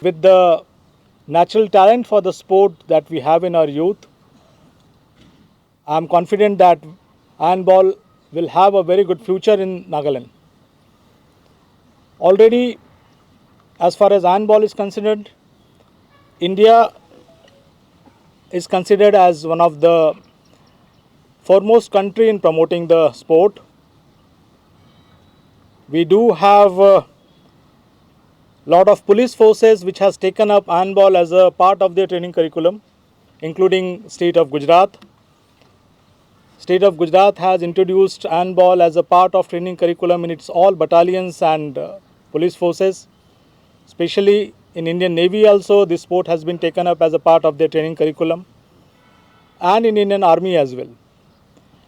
With the natural talent for the sport that we have in our youth, I am confident that ironball will have a very good future in Nagaland. Already, as far as ironball is concerned, India is considered as one of the foremost country in promoting the sport. We do have a lot of police forces which has taken up ironball as a part of their training curriculum, including state of Gujarat. State of Gujarat has introduced ironball as a part of training curriculum in its all battalions and police forces. Especially in Indian Navy also, this sport has been taken up as a part of their training curriculum, and in Indian Army as well.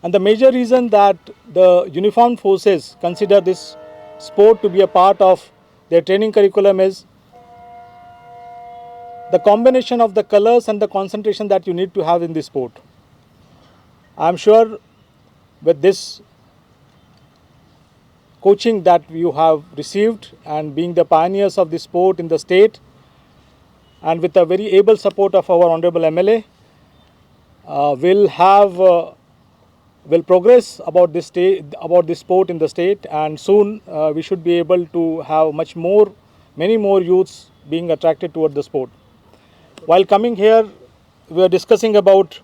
And the major reason that the uniformed forces consider this sport to be a part of their training curriculum is the combination of the colors and the concentration that you need to have in this sport. I am sure with this coaching that you have received and being the pioneers of this sport in the state, and with the very able support of our Honorable MLA, will progress about this sport in the state, and soon we should be able to have many more youths being attracted toward the sport. While coming here, we are discussing about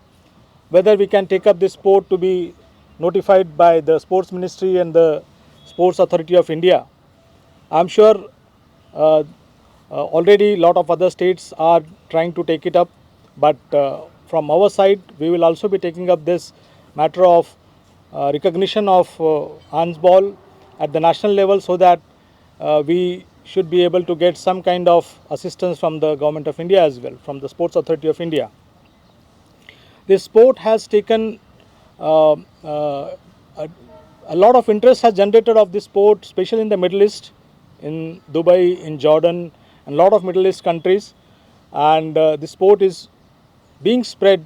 whether we can take up this sport to be notified by the Sports Ministry and the Sports Authority of India. I am sure already a lot of other states are trying to take it up, but from our side, we will also be taking up this matter of recognition of ironball at the national level, so that we should be able to get some kind of assistance from the Government of India as well, from the Sports Authority of India. This sport has taken a lot of interest has generated of this sport, especially in the Middle East, in Dubai, in Jordan, and a lot of Middle East countries. And this sport is being spread,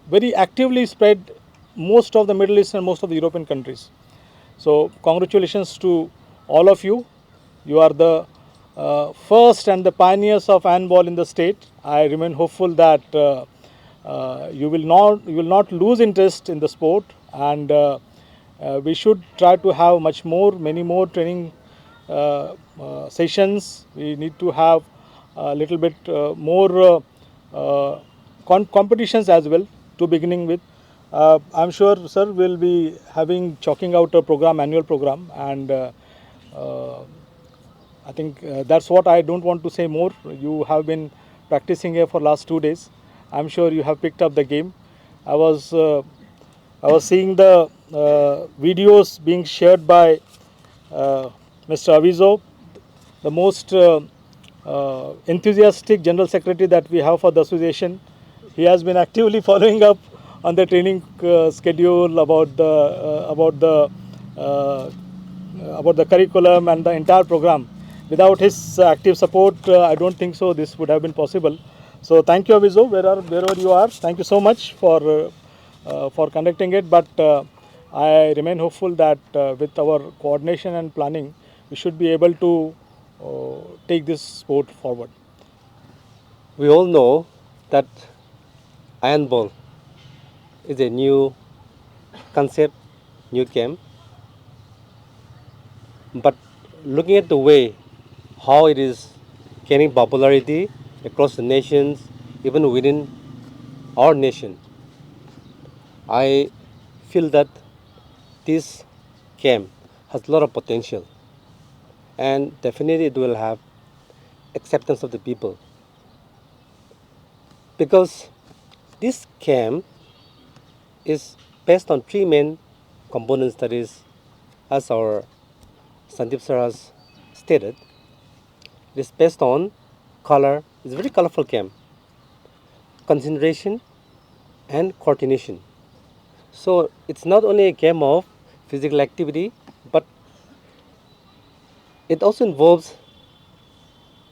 very actively spread, most of the Middle East and most of the European countries. So congratulations to all of you. You are the first and the pioneers of ironball in the state. I remain hopeful that you will not lose interest in the sport, and we should try to have many more training sessions. We need to have a little bit more competitions as well to beginning with. I'm sure, sir, will be chalking out a annual program, and I think that's what I don't want to say more. You have been practicing here for last 2 days. I'm sure you have picked up the game. I was seeing the videos being shared by Mr. Avizo, the most enthusiastic General Secretary that we have for the association. He has been actively following up on the training schedule, about the curriculum and the entire program. Without his active support, I don't think so this would have been possible. So thank you, Avizo, wherever you are. Thank you so much for conducting it. But I remain hopeful that with our coordination and planning, we should be able to take this sport forward. We all know that ironball is a new concept, new game. But looking at the way how it is gaining popularity across the nations, even within our nation, I feel that this game has a lot of potential, and definitely it will have acceptance of the people, because this game is based on three main components, that is, as our Sandeep sir has stated, it is based on color. It's a very colorful game, concentration, and coordination. So it's not only a game of physical activity, but it also involves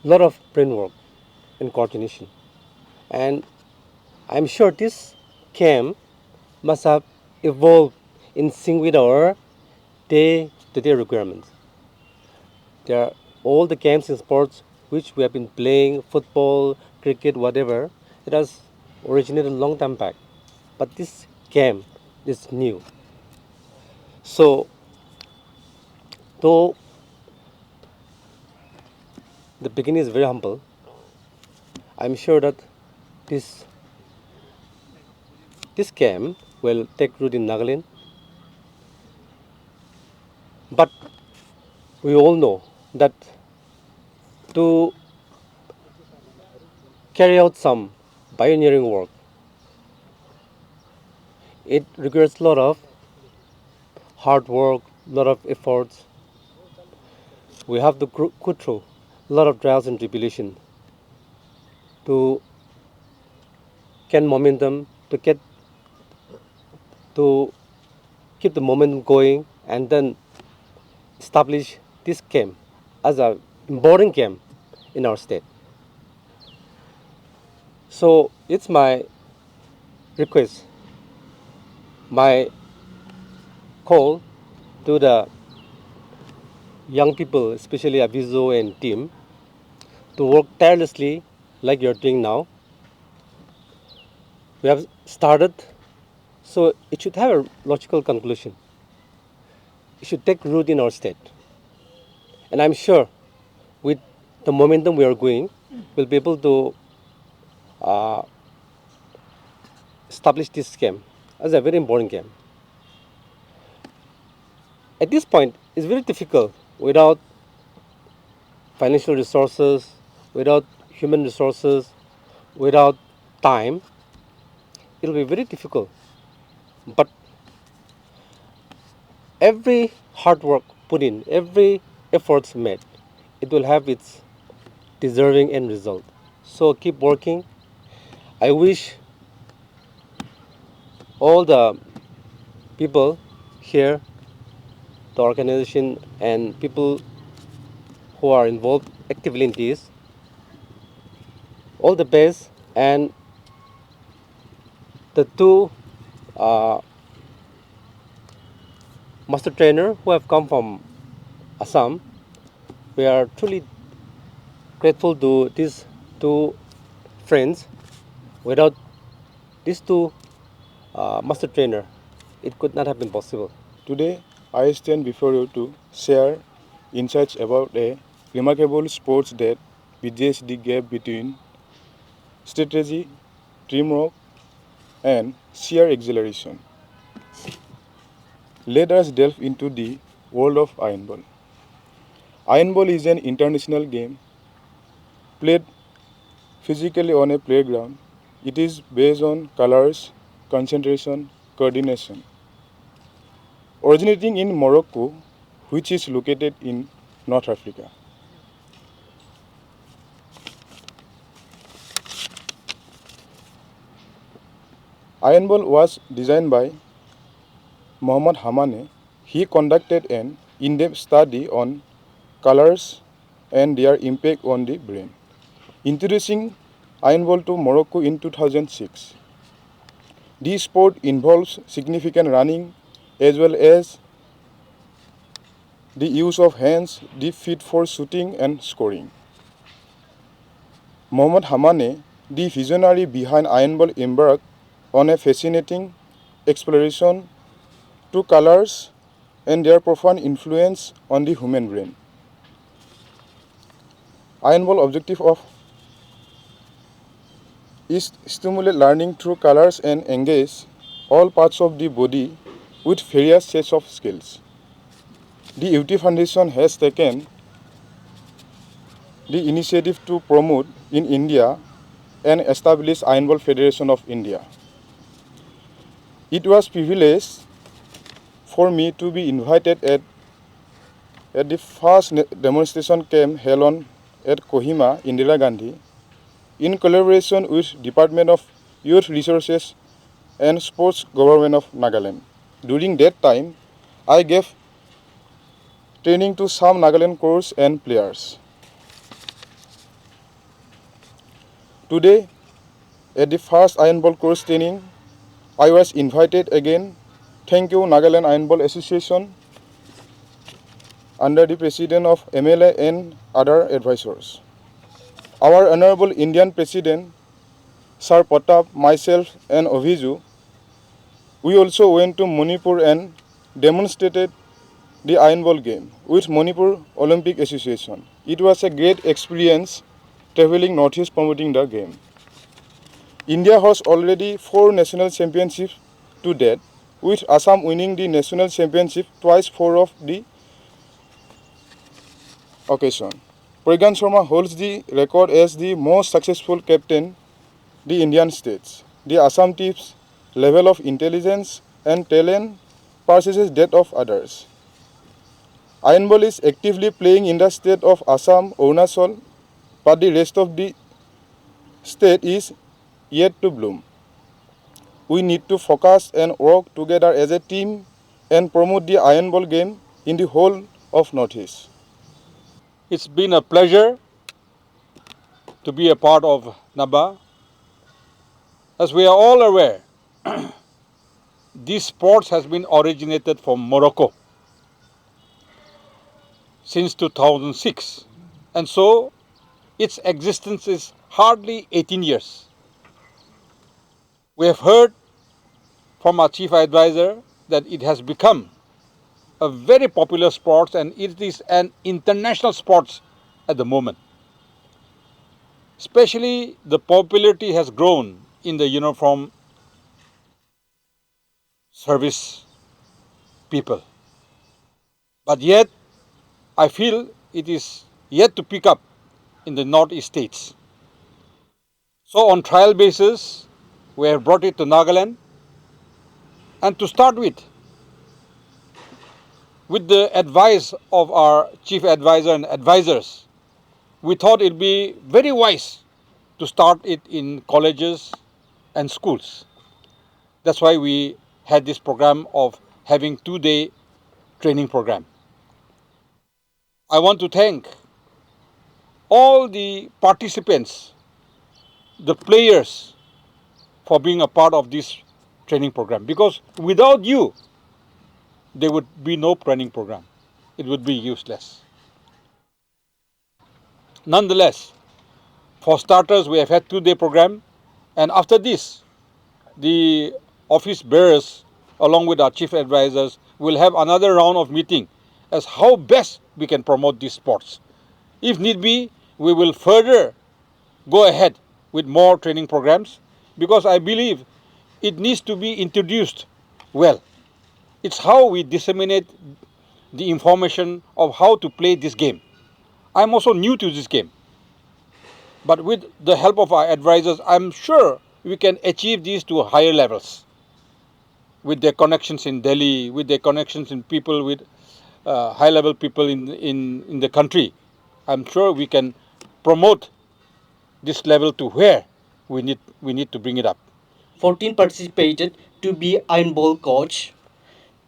a lot of brain work and coordination. And I'm sure this game must have evolved in sync with our day-to-day requirements. There are all the games and sports which we have been playing, football, cricket, whatever. It has originated a long time back, but this game is new. So, though the beginning is very humble, I'm sure that this this game will take root in Nagaland. But we all know that to carry out some pioneering work, it requires a lot of hard work, a lot of efforts. We have to go through a lot of trials and tribulation to get momentum, to keep the momentum going, and then establish this game as a important game in our state. So it's my request, my call to the young people, especially Avizo and team, to work tirelessly like you're doing now. We have started, so it should have a logical conclusion. It should take root in our state. And I'm sure with the momentum we are going, we'll be able to uh, establish this game as a very important game. At this point, it's very difficult without financial resources, without human resources, without time. It'll be very difficult. But every hard work put in, every efforts made, it will have its deserving end result. So keep working. I wish all the people here, the organization, and people who are involved actively in this, all the best. And the two uh, master trainer who have come from Assam, we are truly grateful to these two friends. Without these two master trainer, it could not have been possible. Today, I stand before you to share insights about a remarkable sports that bridges the gap between strategy, teamwork, and sheer exhilaration. Let us delve into the world of ironball. Ironball is an international game played physically on a playground. It is based on colors, concentration, coordination. Originating in Morocco, which is located in North Africa. Ironball was designed by Mohammad Hamane. He conducted an in-depth study on colors and their impact on the brain. Introducing ironball to Morocco in 2006. This sport involves significant running as well as the use of hands, deep feet for shooting and scoring. Mohammad Hamane, the visionary behind ironball, embarked on a fascinating exploration to colors and their profound influence on the human brain. Ironball objective of is stimulate learning through colors and engage all parts of the body with various sets of skills. The UT Foundation has taken the initiative to promote in India and establish Ironball Federation of India. It was privilege for me to be invited at the first demonstration camp held on at Kohima, Indira Gandhi, in collaboration with Department of Youth Resources and Sports Government of Nagaland. During that time, I gave training to some Nagaland coaches and players. Today, at the first Ironball course training, I was invited again. Thank you, Nagaland Aainball Association, under the president of MLA and other advisors. Our Honorable Indian President, Sir Pratap, myself and Oviju, we also went to Manipur and demonstrated the Ironball game with Manipur Olympic Association. It was a great experience traveling northeast promoting the game. India has already 4 national championships to date, with Assam winning the national championship twice 4 of the occasion. Pragan Sharma holds the record as the most successful captain the Indian states. The Assam team's level of intelligence and talent surpasses that of others. Ironball is actively playing in the state of Assam, Arunachal, but the rest of the state is yet to bloom. We need to focus and work together as a team and promote the Ironball game in the whole of Northeast. It's been a pleasure to be a part of NABA. As we are all aware, this sport has been originated from Morocco since 2006, and so its existence is hardly 18 years. We have heard from our chief advisor that it has become a very popular sport and it is an international sport at the moment. Especially the popularity has grown in the uniform service people. But yet, I feel it is yet to pick up in the northeast states. So on trial basis, we have brought it to Nagaland. And to start with the advice of our chief advisor and advisors, we thought it would be very wise to start it in colleges and schools. That's why we had this program of having 2-day training program. I want to thank all the participants, the players, for being a part of this training program, because without you, there would be no training program. It would be useless. Nonetheless, for starters, we have had 2-day program, and after this, the office bearers, along with our chief advisors, will have another round of meeting as how best we can promote these sports. If need be, we will further go ahead with more training programs, because I believe it needs to be introduced well. It's how we disseminate the information of how to play this game. I'm also new to this game, but with the help of our advisors, I'm sure we can achieve these to higher levels with their connections in Delhi, with their connections in people, with high-level people in the country. I'm sure we can promote this level to where we need to bring it up. 14 participated to be ironball coach,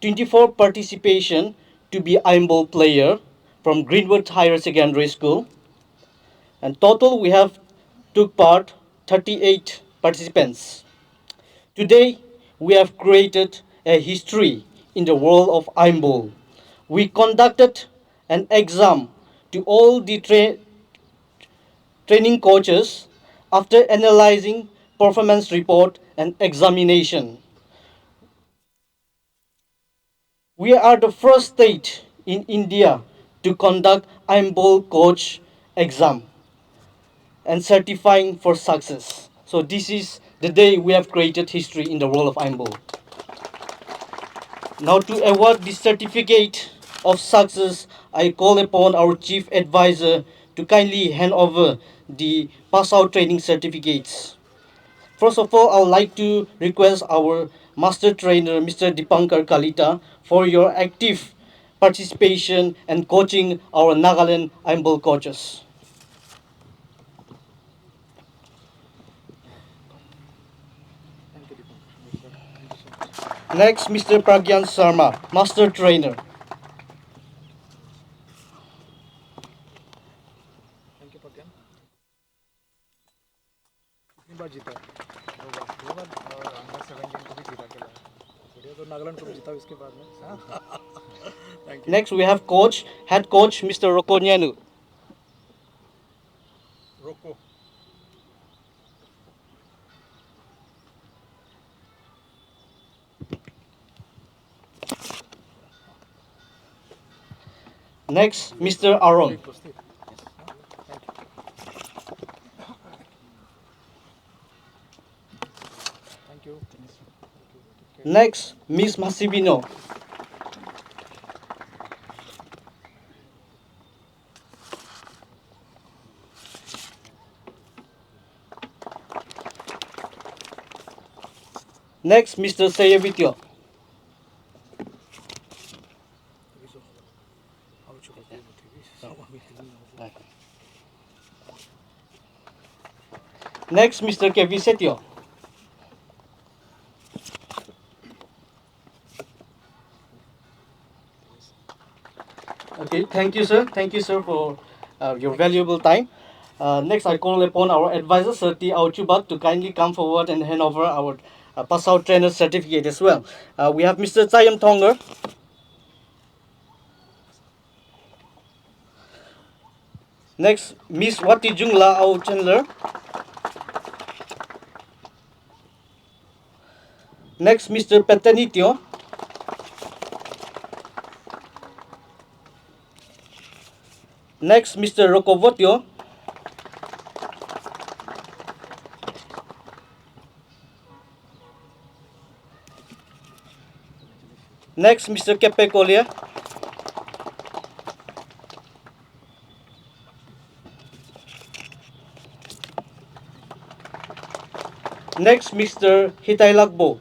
24 participation to be ironball player from Greenwood Higher Secondary School, and total we have took part 38 participants. Today we have created a history in the world of ironball. We conducted an exam to all the training coaches after analyzing performance report and examination. We are the first state in India to conduct ironball coach exam and certifying for success. So this is the day we have created history in the world of ironball. Now to award the certificate of success, I call upon our chief advisor to kindly hand over the pass out training certificates. First of all, I would like to request our master trainer, Mr. Dipankar Kalita, for your active participation and coaching our Nagaland Aainball coaches. Next, Mr. Pragyan Sharma, master trainer. Thank you, Pragyan. कितनी बार जीता है? 2 बार 2 बार और under 17 को भी जीता के लाया। बढ़िया, तो नागालैंड को भी जीता उसके बाद में। Thank you. Next, we have coach, head coach, Mr. Rokonyanu. Rocco. Next, Mr. Aaron. Thank you. Next, Miss Masibino. Next, Mr. Sayevityo. Next, Mr. Kevisetio. Okay, thank you, sir. Thank you, sir, for your valuable time. Next, I call upon our advisor, Sir T. Auchubat, to kindly come forward and hand over our pass out trainer certificate as well. We have Mr. Tsayam Tonger. Next, Miss Wati Jungla Au Chandler. Next, Mr. Petanitio. Next, Mr. Rokovotio. Next, Mr. Kepekolia. Next, Mr. Hitailakbo.